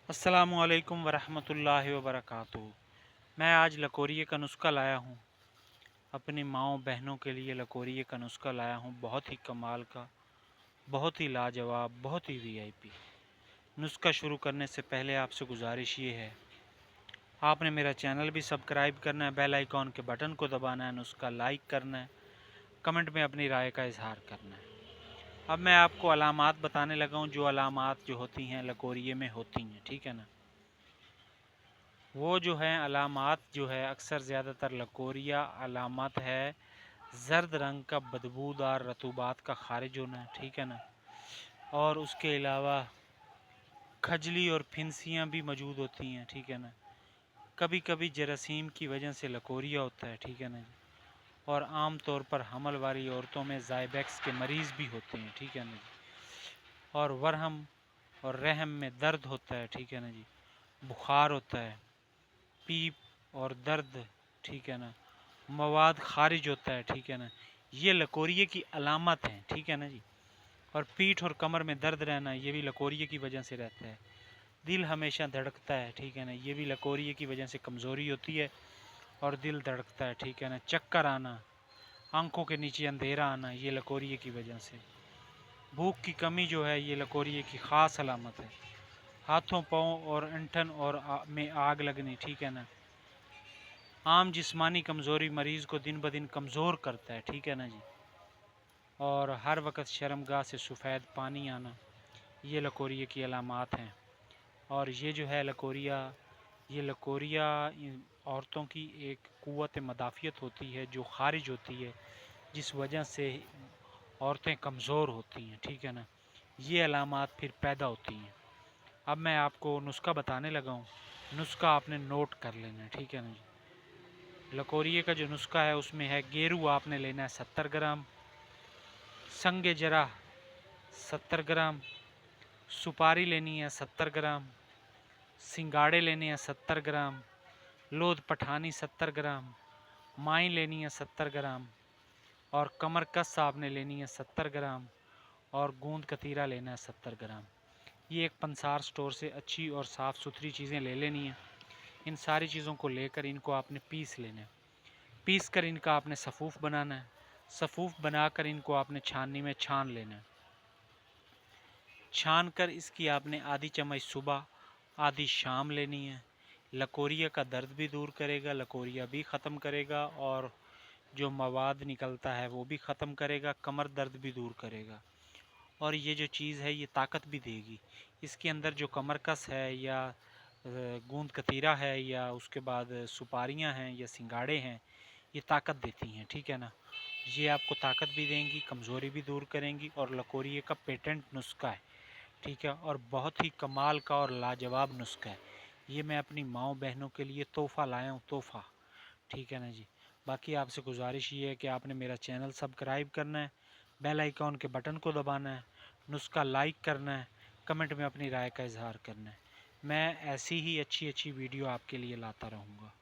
अस्सलामुअलैकुम वरहमतुल्लाहि वबरकातुहू। मैं आज लकोरिये का नुस्खा लाया हूँ, अपनी माँओं बहनों के लिए लकोरिये का नुस्खा लाया हूँ। बहुत ही कमाल का, बहुत ही लाजवाब, बहुत ही वीआईपी। नुस्खा शुरू करने से पहले आपसे गुजारिश ये है, आपने मेरा चैनल भी सब्सक्राइब करना है, बेल आइकॉन के बटन को दबाना है, नुस्खा लाइक करना है, कमेंट में अपनी राय का इजहार करना है। अब मैं आपको अलामात बताने लगा हूँ, जो अलामात जो होती हैं लकोरिये में होती हैं, ठीक है ना। वो जो है अलामात जो है अक्सर ज़्यादातर लकोरिया अलामत है ज़र्द रंग का बदबूदार रतूबात का खारिज होना, ठीक है ना। और उसके अलावा खजली और फिंसियाँ भी मौजूद होती हैं, ठीक है ना। कभी कभी जरासीम की वजह से लकोरिया होता है, ठीक है ना जी। और आम तौर पर हमल वाली औरतों में ज़ाइबैक्स के मरीज़ भी होते हैं, ठीक है ना जी। और वरहम और रहम में दर्द होता है, ठीक है ना जी। बुखार होता है, पीप और दर्द, ठीक है ना। मवाद खारिज होता है, ठीक है ना। ये लकोरिये की अलामत हैं, ठीक है ना जी। और पीठ और कमर में दर्द रहना, ये भी लकोरिये की वजह से रहता है। दिल हमेशा धड़कता है, ठीक है ना, ये भी लकोरिये की वजह से कमज़ोरी होती है और दिल धड़कता है, ठीक है ना। चक्कर आना, आंखों के नीचे अंधेरा आना, ये लकोरिये की वजह से। भूख की कमी जो है ये लकोरिये की ख़ास अलामत है। हाथों पाँव और ऐंठन और में आग लगनी, ठीक है ना। आम जिस्मानी कमज़ोरी मरीज़ को दिन ब दिन कमज़ोर करता है, ठीक है ना जी। और हर वक्त शर्मगाह से सफ़ेद पानी आना, ये लकोरिये की अलामात हैं। और ये जो है ये लकोरिया औरतों की एक क़ुव्वत मदाफ़ियत होती है जो ख़ारिज होती है, जिस वजह से औरतें कमज़ोर होती हैं, ठीक है ना। ये अलामात फिर पैदा होती हैं। अब मैं आपको नुस्खा बताने लगा हूँ, नुस्खा आपने नोट कर लेना है, ठीक है ना जी। लकोरिये का जो नुस्खा है उसमें है गेरू आपने लेना है 70 ग्राम, संगे जरा 70 ग्राम, सुपारी लेनी है 70 ग्राम, सिंगाड़े लेने हैं 70 ग्राम, लोध पठानी 70 ग्राम, माई लेनी है 70 ग्राम, और कमर कस आपने लेनी है 70 ग्राम, और गूंद कतीरा लेना है 70 ग्राम। ये एक पंसार स्टोर से अच्छी और साफ़ सुथरी चीज़ें ले लेनी हैं। इन सारी चीज़ों को लेकर इनको आपने पीस लेना है। पीस कर इनका आपने सफ़ूफ़ बनाना है। सफ़ूफ़ बनाकर इनको आपने छाननी में छान लेना है। छान कर इसकी आपने आधी चम्मच सुबह आधी शाम लेनी है। लकोरिया का दर्द भी दूर करेगा, लकोरिया भी ख़त्म करेगा, और जो मवाद निकलता है वो भी ख़त्म करेगा, कमर दर्द भी दूर करेगा। और ये जो चीज़ है ये ताकत भी देगी। इसके अंदर जो कमर कस है या गूंद कतीरा है या उसके बाद सुपारियाँ हैं या सिंगाड़े हैं, ये ताकत देती हैं, ठीक है ना। ये आपको ताकत भी देंगी, कमज़ोरी भी दूर करेंगी, और लकोरिये का पेटेंट नुस्खा है, ठीक है। और बहुत ही कमाल का और लाजवाब नुस्खा है। ये मैं अपनी माँओं बहनों के लिए तोहफ़ा लाया हूँ, तोहफ़ा, ठीक है ना जी। बाकी आपसे गुजारिश ये है कि आपने मेरा चैनल सब्सक्राइब करना है, बेल आइकॉन के बटन को दबाना है, नुस्खा लाइक करना है, कमेंट में अपनी राय का इजहार करना है। मैं ऐसी ही अच्छी अच्छी वीडियो आपके लिए लाता रहूँगा।